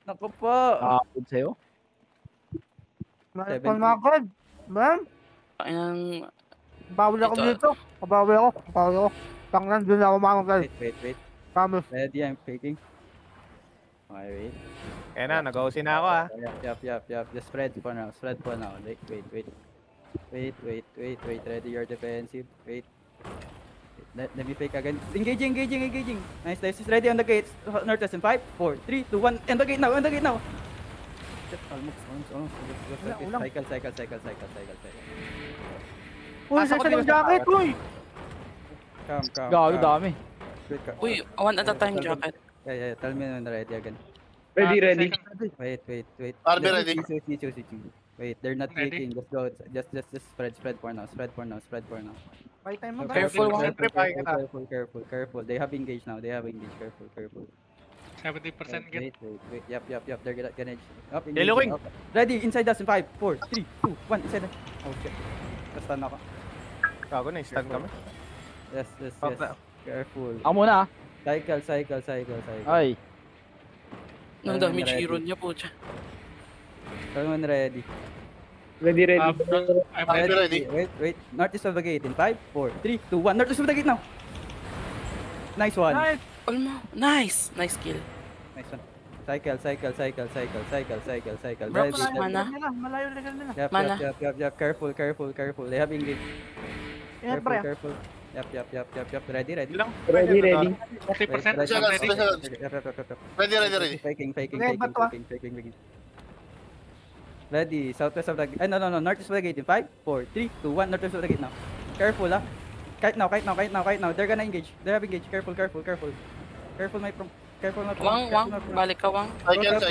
Naku po. Nakakapod sa'yo. Malakad. Ma'am? Ang Bawal ako Ito. dito. Bawal ako. Tanglan, doon ako makagal. Wait. Promise. Ready, I'm faking. Okay, wait. Kaya na, nag-OC na ako Yup. Just spread for now. Wait. Ready your defensive. Wait. Let me fake again. Engaging. Nice. Just ready on the gates. Northwest in 5, 4, 3, 2, 1. End the gate now. Almost. Ulang. Cycle. Uy, Pasok ko saan dito yung sa jacket, tower. uy? Come. Gago, dami. Wait, Uy, one at a time jacket. Yeah. Tell me when ready again. Ready. Wait. RB ready. Wait, they're not Ready? faking. Just go. Just spread for now. May time mo ba? Careful, Careful. They have engaged now. Careful. 70% get. Wait. Yup. They're gonna up. Yellow wing. Up. Ready. Inside us in 5, 4, 3, 2, 1. Inside us. Oh shit. Basta na ako. Gago na, stun kami. Yes. Okay. Careful. Ako muna ah. Cycle. Ay. Ang damage hero niya po siya. Everyone ready. Ready. I'm Ready. Wait. Northeast of the gate in 5, 4, 3, 2, 1. Northeast of the gate now. Nice one. Nice. Nice kill. Nice one. Cycle. Bro, Ready. mana. Malayo legal nila. Mana. Yup. Careful. They have engaged. Ingat pre. Careful. Yup. Ready. Ilang? Ready. 40% Ready. ready. Yup. Ready. Faking. Okay, ba't to, Ready. Southwest of the gate. No. Northeast of the gate in 5, 4, 3, 2, 1. Northeast of the gate now. Careful ah. Kite now. They're gonna engage. They have engaged. Careful. Careful my prom. Wang, balik ka, Wang. Cycle.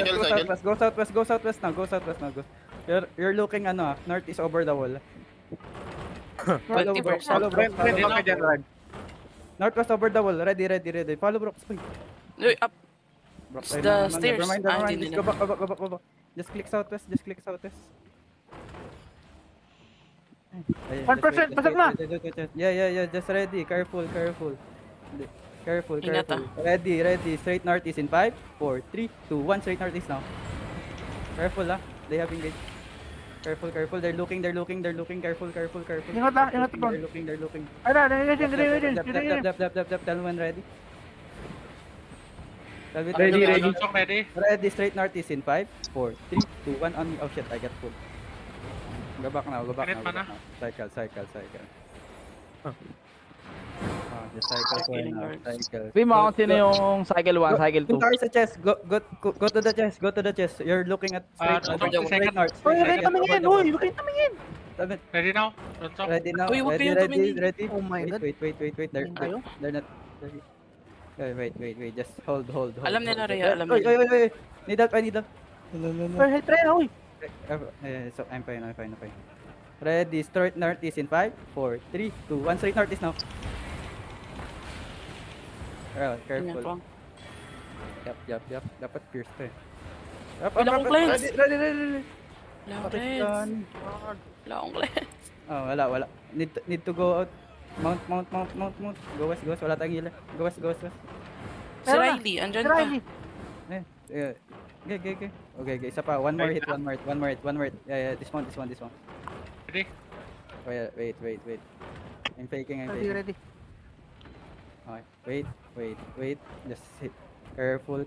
Go southwest now. You're looking northeast over the wall. 20%. Follow bro. Friend ka dyan, Rad. Northwest over the wall. Ready. Follow bro. Uy, up. Bro, It's the stairs. Never mind. Hindi Just nila. go back. Just click southwest. 1%, pasok na. Yeah. Just ready. Careful. Ingat ah. Ready. Straight northeast in 5, 4, 3, 2, 1. Straight northeast now. Careful ah. They have engaged. Careful. They're looking. Careful. Ingat bro. They're looking. Ay na, dali. Dap. Tell me when ready. Ready. Ready. Straight northeast in 5, 4, 3, 2, 1. On me. Oh shit, I got pulled. Go back now. Minute pa na. Cycle. Just cycle. Sabi mo kung sino yung cycle 1, cycle 2. Punta kayo sa chest. Go to the chest. You're looking at straight north. Uy, huwag kayong tumingin. Ready now? Don't talk. Ready now. Uy, huwag kayong tumingin. Ready. Oh my God. Wait. Tayo? They're not. Wait. Just hold. Alam nila, Rhea, alam Wait. nila. Need help. Uy, pre, uy. So I'm fine. Ready. Straight northeast in 5, 4, 3, 2, 1. Straight northeast now. Ingat, Careful. Wang. Yup. Dapat pierce to eh. Wala akong cleanse. Ready. Wala akong cleanse. Wala akong cleanse. Oh, wala. Need to go out. Mount. Go west. Wala tayong hila. Go west. Si Riley, andyan pa. Riley. Okay. Okay. Isa pa. One more hit. Yeah. This one. Ready? Wait. I'm faking. Ready. Okay. Wait. Just hit. Careful.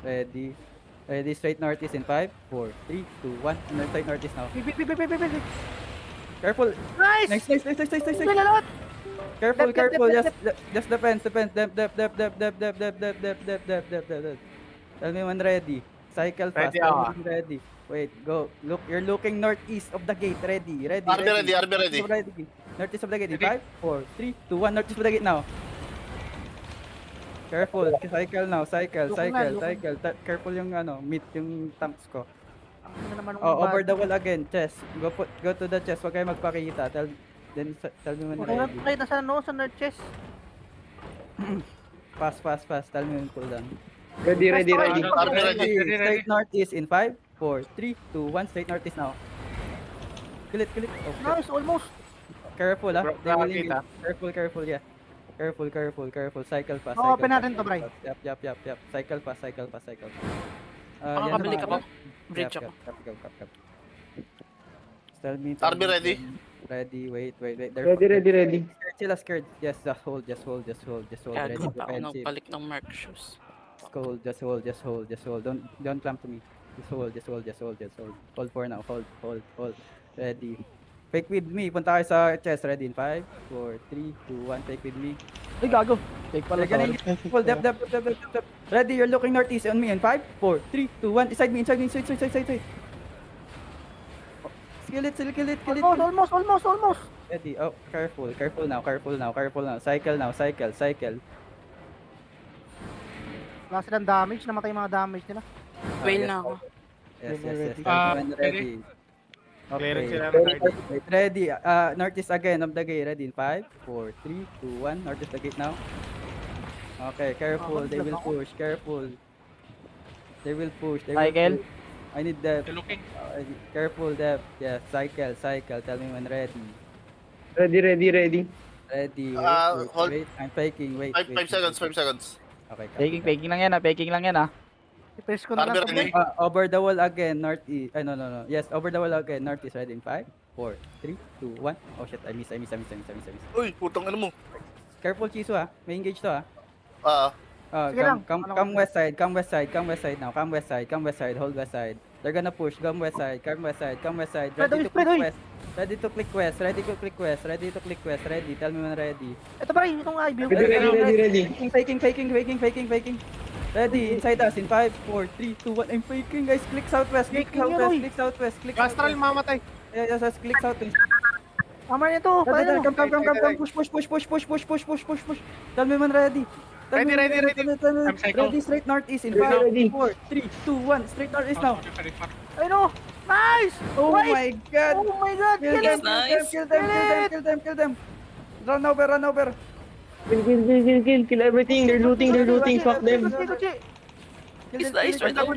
Ready. Straight northeast in 5, 4, 3, 2, 1. And then straight northeast now. Bip. Careful. Nice! Nice. Nilalot! Careful. Dep. Just defense. Dep. Tell me when ready. Cycle fast. Ready ako. Ready. Wait, go. Look, you're looking northeast of the gate. Ready. RB ready. Northeast of the gate. In Ready? 5, 4, 3, 2, 1. Northeast of the gate now. Careful. Cycle now. Cycle. Careful yung meet yung tanks ko. Ano naman Oh, over the wall again. Chest. Go to the chest. Huwag kayo magpakita. Tell me when Huwag ready. kayo sa nerd chest. Fast. Tell me when cooldown. Ready. RB ready. Straight northeast in 5, 4, 3, 2, 1. Straight northeast now. Kill it. Oh, shit. Nice, almost. Careful ah. Bro, They will nakakita. engage. Careful, yeah. Careful. Cycle fast. Oo, open natin to, Bri. Yup. Cycle fast. Makakabili ka ba? Bridge ako. Cap. Tell me. RB ready? Ready, wait. Ready. Scared sila, scared. Yes, just hold. Ready, Gago pa ako defensive. nagpalit ng Mark shoes. Just hold. Don't clamp to me. Just hold. Hold for now. Hold. Ready. Fake with me. Punta kayo sa chest. Ready in 5, 4, 3, 2, 1. Fake with me. Ay, gago. Take pala, They're sorry. gonna hold. Dep. Ready, you're looking northeast on me in 5, 4, 3, 2, 1. Inside me. Side. Kill it. Almost. Ready. Oh, careful now. Cycle now. Wala silang damage. Namatay yung mga damage nila. Whale na ako. Yes. Ah, Ready. Clearing Okay. sila ng guard. Wait, ready. Northeast again of the gate. Ready in 5, 4, 3, 2, 1. Northeast the gate now. Okay, careful. They will push. Careful. They will push. Cycle. I need the They're looking. careful depth. Yeah, cycle. Tell me when ready. Ready. Ready. Hold. Wait. I'm faking. Wait. 5 seconds, 5 seconds. Okay. Faking lang yan ah. I-press ko na lang. RB ready? Over the wall again. Northeast. No. Yes, over the wall again. Northeast. Ready in 5, 4, 3, 2, 1. Oh shit. I miss. Uy, putang ano mo. Careful, Chisu ah. May engage to ah. Sige lang. Come west side now. Come west side. Hold west side. They're gonna push. Come west side. Ready to click west. Ready. Tell me when ready. Ito ba rin, itong IB. Ready. Faking. Ready. Inside us in 5, 4, 3, 2, 1. I'm faking, guys. Click southwest. Click southwest. Astral mamatay. Yes. Click southwest. Mama niya to. Come. Push. Tell me when ready. Ready. I'm cycle. Ready, straight northeast in 5, 4, 3, 2, 1. Straight northeast now. Ay no! Nice! Oh Wait! my god. Oh my god! Kill Kill them, it! kill them. Run over. Kill everything! They're looting! Fuck them! He's nice right now.